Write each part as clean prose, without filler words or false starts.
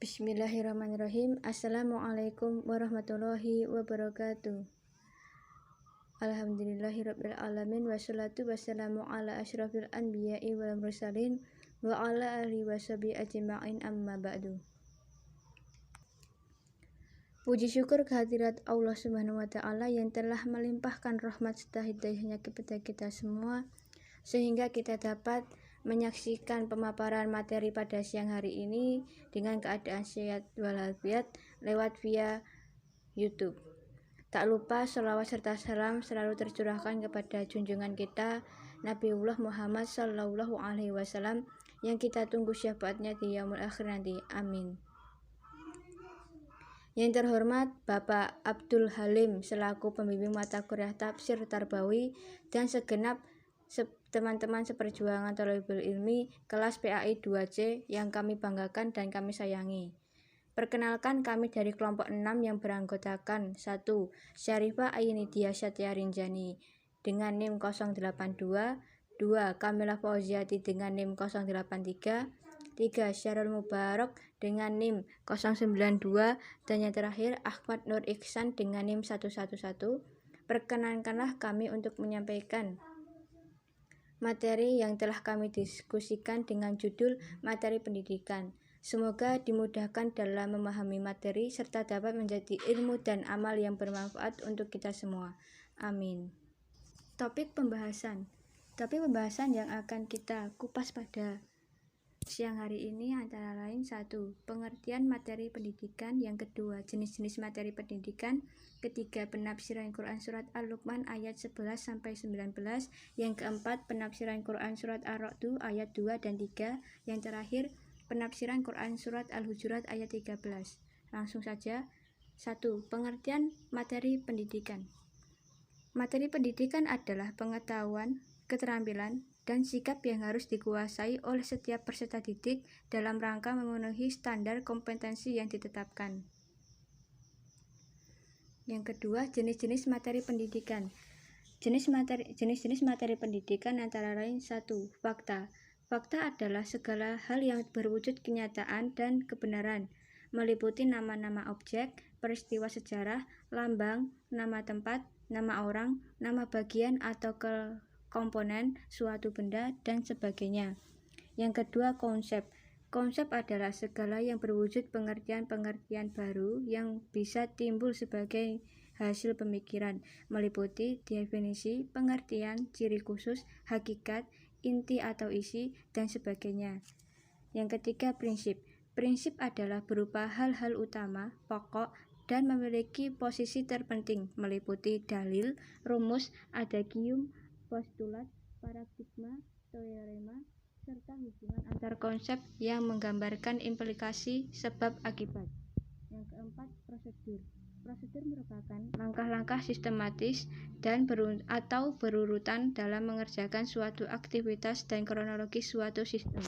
Bismillahirrahmanirrahim. Assalamualaikum warahmatullahi wabarakatuh. Alhamdulillahirabbil alamin wassalatu wassalamu ala asyrafil anbiya'i wal mursalin wa ala alihi washabihi ajma'in amma ba'du. Puji syukur kehadirat Allah Subhanahu wa taala yang telah melimpahkan rahmat serta hidayahnya kepada kita semua sehingga kita dapat menyaksikan pemaparan materi pada siang hari ini dengan keadaan sehat walafiat lewat via YouTube. Tak lupa sholawat serta salam selalu tercurahkan kepada junjungan kita Nabiullah Muhammad Sallallahu Alaihi Wasallam yang kita tunggu syafaatnya di yaumul akhir nanti. Amin. Yang terhormat Bapak Abdul Halim selaku pembimbing mata kuliah tafsir Tarbawi dan segenap teman-teman seperjuangan Thalibul Ilmi kelas PAI 2C yang kami banggakan dan kami sayangi. Perkenalkan, kami dari kelompok 6 yang beranggotakan 1. Syarifah Aynidia Satya Rinjani dengan NIM 082, 2. Kamilah Fauziati dengan NIM 083, 3. Syarul Mubarak dengan NIM 092, dan yang terakhir Ahmad Nur Iksan dengan NIM 111. Perkenankanlah kami untuk menyampaikan materi yang telah kami diskusikan dengan judul materi pendidikan. Semoga dimudahkan dalam memahami materi serta dapat menjadi ilmu dan amal yang bermanfaat untuk kita semua. Amin. Topik pembahasan yang akan kita kupas pada siang hari ini antara lain 1. Pengertian materi pendidikan. Yang kedua, jenis-jenis materi pendidikan. Ketiga, penafsiran Quran Surat Al-Luqman ayat 11-19. Yang keempat, penafsiran Quran Surat Ar-Ra'd ayat 2 dan 3. Yang terakhir, penafsiran Quran Surat Al-Hujurat ayat 13. Langsung saja. 1. Pengertian materi pendidikan. Materi pendidikan adalah pengetahuan, keterampilan, dan sikap yang harus dikuasai oleh setiap peserta didik dalam rangka memenuhi standar kompetensi yang ditetapkan. Yang kedua, jenis-jenis materi pendidikan. Jenis-jenis materi pendidikan antara lain 1. Fakta. Fakta adalah segala hal yang berwujud kenyataan dan kebenaran, meliputi nama-nama objek, peristiwa sejarah, lambang, nama tempat, nama orang, nama bagian atau komponen suatu benda, dan sebagainya. Yang kedua, konsep. Konsep adalah segala yang berwujud pengertian-pengertian baru yang bisa timbul sebagai hasil pemikiran, meliputi definisi, pengertian, ciri khusus, hakikat, inti atau isi, dan sebagainya. Yang ketiga, prinsip. Prinsip adalah berupa hal-hal utama, pokok, dan memiliki posisi terpenting, meliputi dalil, rumus, adagium, postulat, paradigma, teorema, serta hubungan antar konsep yang menggambarkan implikasi sebab akibat. Yang keempat, prosedur. Prosedur merupakan langkah-langkah sistematis dan atau berurutan dalam mengerjakan suatu aktivitas dan kronologis suatu sistem.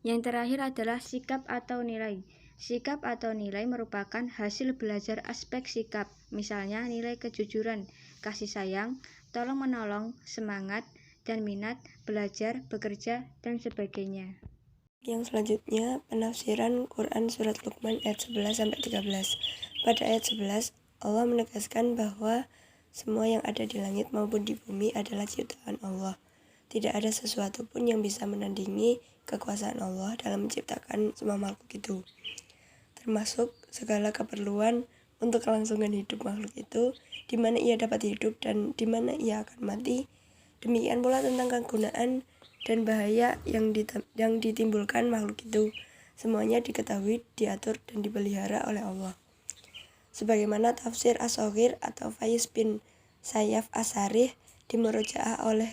Yang terakhir adalah sikap atau nilai. Sikap atau nilai merupakan hasil belajar aspek sikap, misalnya nilai kejujuran, kasih sayang, tolong-menolong, semangat, dan minat, belajar, bekerja, dan sebagainya. Yang selanjutnya, penafsiran Quran Surat Luqman ayat 11-13. Pada ayat 11, Allah menegaskan bahwa semua yang ada di langit maupun di bumi adalah ciptaan Allah. Tidak ada sesuatu pun yang bisa menandingi kekuasaan Allah dalam menciptakan semua makhluk itu, termasuk segala keperluan untuk kelangsungan hidup makhluk itu, di mana ia dapat hidup dan di mana ia akan mati. Demikian pula tentang kegunaan dan bahaya yang ditimbulkan makhluk itu. Semuanya diketahui, diatur, dan dipelihara oleh Allah. Sebagaimana tafsir As-Shaghir atau Faiz bin Sayyaf As-Sarih dimurojaah oleh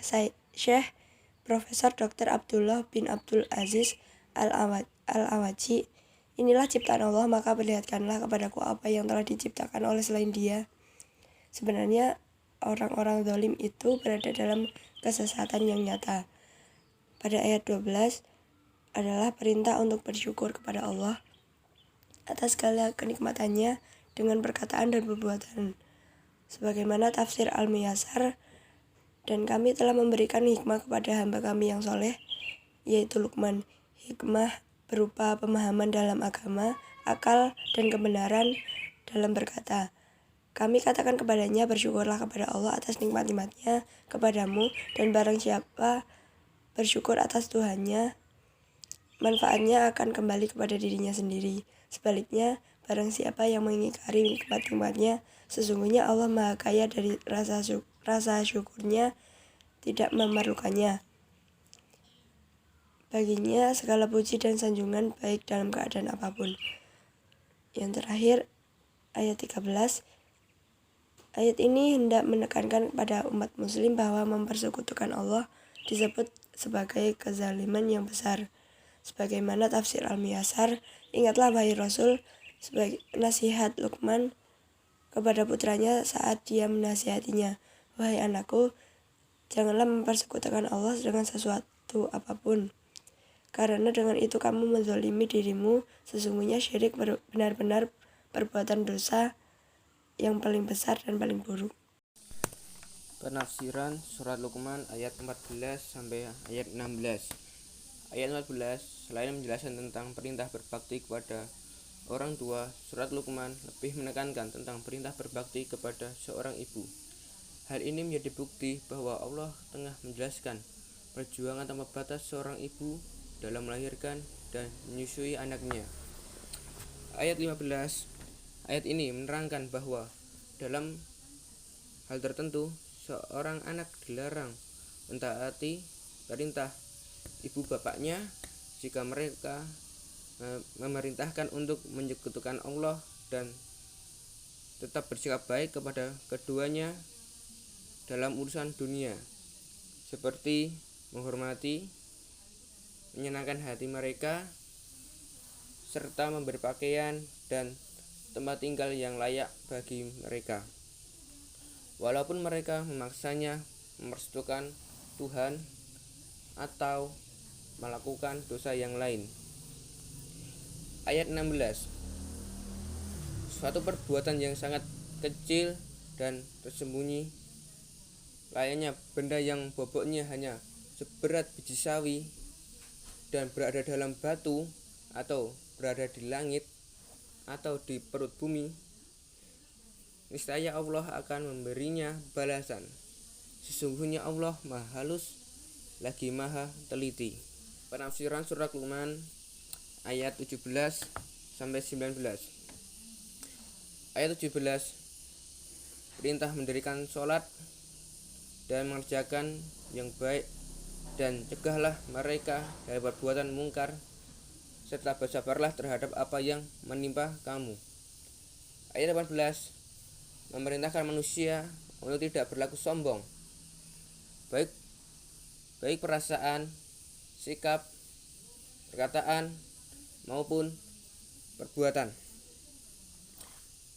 Syekh Profesor Dr. Abdullah bin Abdul Aziz Al-Awaji. Inilah ciptaan Allah, maka perlihatkanlah kepadaku apa yang telah diciptakan oleh selain Dia. Sebenarnya orang-orang zalim itu berada dalam kesesatan yang nyata. Pada ayat 12 adalah perintah untuk bersyukur kepada Allah atas segala kenikmatannya dengan perkataan dan perbuatan. Sebagaimana tafsir Al-Muyassar, dan kami telah memberikan hikmah kepada hamba kami yang soleh, yaitu Luqman. Hikmah berupa pemahaman dalam agama, akal, dan kebenaran dalam berkata. Kami katakan kepadanya, bersyukurlah kepada Allah atas nikmat-nikmatnya kepadamu, dan barang siapa bersyukur atas Tuhannya, manfaatnya akan kembali kepada dirinya sendiri. Sebaliknya, barang siapa yang mengingkari nikmat-nikmatnya, sesungguhnya Allah Maha Kaya dari rasa syukurnya tidak memerlukannya. Baginya segala puji dan sanjungan baik dalam keadaan apapun. Yang terakhir, ayat 13. Ayat ini hendak menekankan kepada umat muslim bahwa mempersekutukan Allah disebut sebagai kezaliman yang besar. Sebagaimana tafsir Al-Miyasar, ingatlah wahai Rasul, sebagai nasihat Luqman kepada putranya saat dia menasihatinya. Wahai anakku, janganlah mempersekutukan Allah dengan sesuatu apapun. Karena dengan itu kamu menzalimi dirimu, sesungguhnya syirik benar-benar perbuatan dosa yang paling besar dan paling buruk. Penafsiran surat Luqman ayat 14 sampai ayat 16. Ayat 14, selain menjelaskan tentang perintah berbakti kepada orang tua, surat Luqman lebih menekankan tentang perintah berbakti kepada seorang ibu. Hal ini menjadi bukti bahwa Allah tengah menjelaskan perjuangan tanpa batas seorang ibu dalam melahirkan dan menyusui anaknya. Ayat 15, ayat ini menerangkan bahwa dalam hal tertentu seorang anak dilarang mentaati perintah ibu bapaknya jika mereka memerintahkan untuk menyekutukan Allah dan tetap bersikap baik kepada keduanya dalam urusan dunia, seperti menghormati, menyenangkan hati mereka, serta memberi pakaian dan tempat tinggal yang layak bagi mereka. Walaupun mereka memaksanya mempersekutukan Tuhan atau melakukan dosa yang lain. Ayat 16. Suatu perbuatan yang sangat kecil dan tersembunyi, layaknya benda yang bobotnya hanya seberat biji sawi dan berada dalam batu atau berada di langit atau di perut bumi, niscaya Allah akan memberinya balasan. Sesungguhnya Allah Maha Halus lagi Maha Teliti. Penafsiran surat Luqman ayat 17 sampai 19. Ayat 17, perintah mendirikan sholat dan mengerjakan yang baik, dan cegahlah mereka dari perbuatan mungkar, serta bersabarlah terhadap apa yang menimpa kamu. Ayat 18, memerintahkan manusia untuk tidak berlaku sombong, baik perasaan, sikap, perkataan, maupun perbuatan.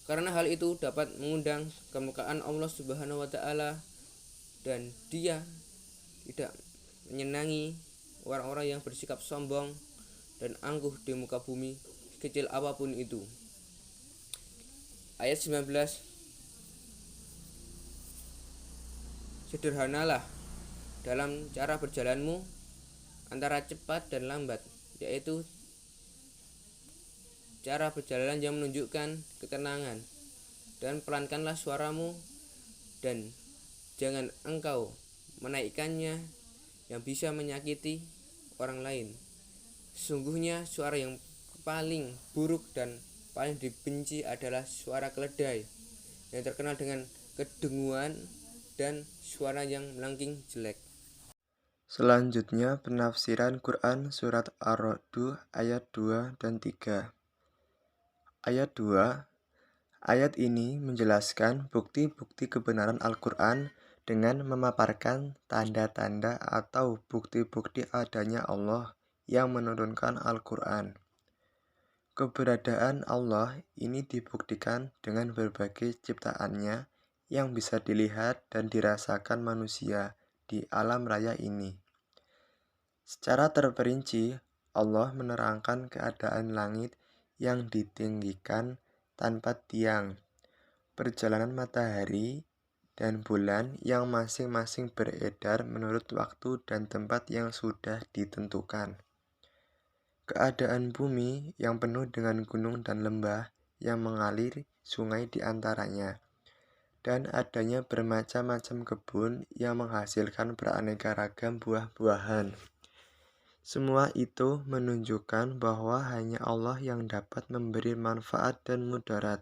Karena hal itu dapat mengundang kemurkaan Allah Subhanahu wa Ta'ala, dan Dia tidak menyenangi orang-orang yang bersikap sombong dan angkuh di muka bumi, kecil apapun itu. Ayat 19, sederhanalah dalam cara berjalanmu antara cepat dan lambat, yaitu cara berjalan yang menunjukkan ketenangan, dan pelankanlah suaramu, dan jangan engkau menaikkannya yang bisa menyakiti orang lain. Sesungguhnya suara yang paling buruk dan paling dibenci adalah suara keledai yang terkenal dengan kedenguan dan suara yang melengking jelek. Selanjutnya penafsiran Quran surat Ar-Ra'd ayat 2 dan 3. Ayat 2, ayat ini menjelaskan bukti-bukti kebenaran Al-Quran dengan memaparkan tanda-tanda atau bukti-bukti adanya Allah yang menurunkan Al-Quran. Keberadaan Allah ini dibuktikan dengan berbagai ciptaannya yang bisa dilihat dan dirasakan manusia di alam raya ini. Secara terperinci, Allah menerangkan keadaan langit yang ditinggikan tanpa tiang, perjalanan matahari dan bulan yang masing-masing beredar menurut waktu dan tempat yang sudah ditentukan. keadaan bumi yang penuh dengan gunung dan lembah yang mengalir sungai di antaranya, dan adanya bermacam-macam kebun yang menghasilkan beraneka ragam buah-buahan. Semua itu menunjukkan bahwa hanya Allah yang dapat memberi manfaat dan mudarat,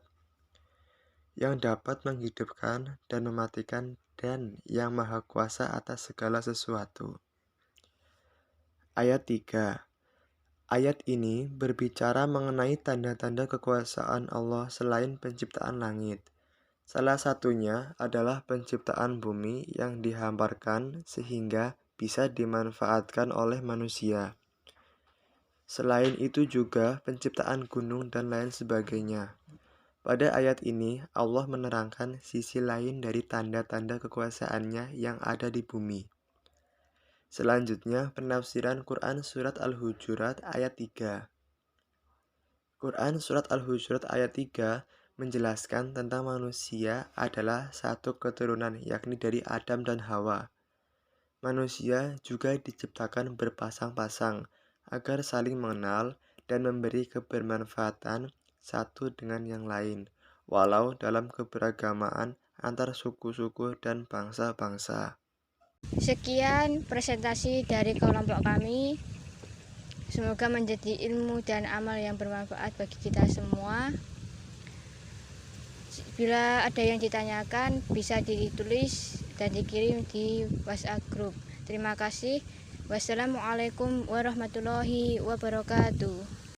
yang dapat menghidupkan dan mematikan, dan yang maha kuasa atas segala sesuatu. Ayat 3. Ayat ini berbicara mengenai tanda-tanda kekuasaan Allah selain penciptaan langit. Salah satunya adalah penciptaan bumi yang dihamparkan sehingga bisa dimanfaatkan oleh manusia. Selain itu juga penciptaan gunung dan lain sebagainya. Pada ayat ini, Allah menerangkan sisi lain dari tanda-tanda kekuasaannya yang ada di bumi. Selanjutnya, penafsiran Quran Surat Al-Hujurat ayat 3. Quran Surat Al-Hujurat ayat 3 menjelaskan tentang manusia adalah satu keturunan, yakni dari Adam dan Hawa. Manusia juga diciptakan berpasang-pasang agar saling mengenal dan memberi kebermanfaatan satu dengan yang lain, walau dalam keberagamaan antar suku-suku dan bangsa-bangsa. Sekian presentasi dari kelompok kami. Semoga menjadi ilmu dan amal yang bermanfaat bagi kita semua. Bila ada yang ditanyakan, bisa ditulis dan dikirim di WhatsApp group. Terima kasih. Wassalamualaikum warahmatullahi wabarakatuh.